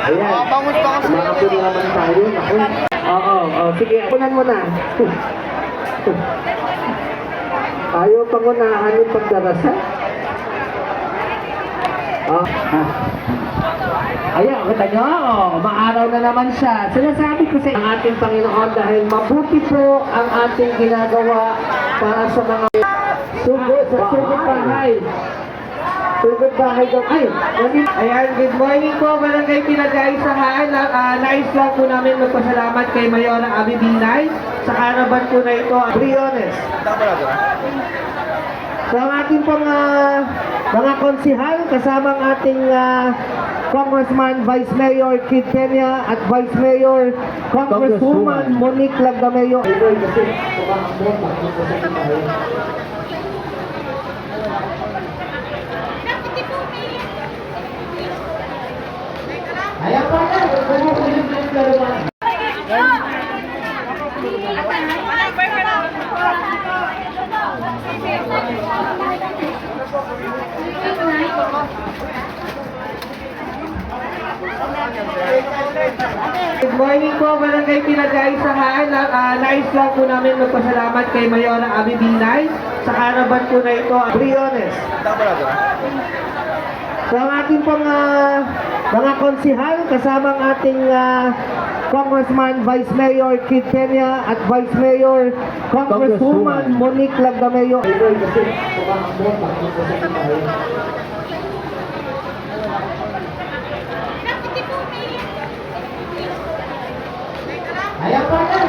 Ayan. Makapun naman tayo. Ako. Oo. Sige, akunan mo na. Ayaw pangunahan yung pagdarasal. Ayan, kita nyo, maaraw na naman siya. Sinasabi ko sa ang ating Panginoon dahil mabuti po ang ating ginagawa para sa mga sugod bahay. Sugod bahay daw. Ayan, good morning po, Barangay Pinag-Aisahan. Nais lang po namin magpasalamat kay Mayora Abby Binay sa karaban po na ito. Briones. So ang ating mga konsihal, kasama ang ating Congressman Vice Mayor Kid Peña at Vice Mayor Congresswoman Monique Lagdameo. Ayan pa na, good morning po, Barangay Pinag-Aisahan. Nais lang po namin magpasalamat kay Mayora Abby Binay sa karaban po na ito. Briones. So ang ating mga konsihal, kasama ang ating Congressman Vice Mayor Kid Peña at Vice Mayor Congresswoman Monique Lagdameo. Ayan pa na,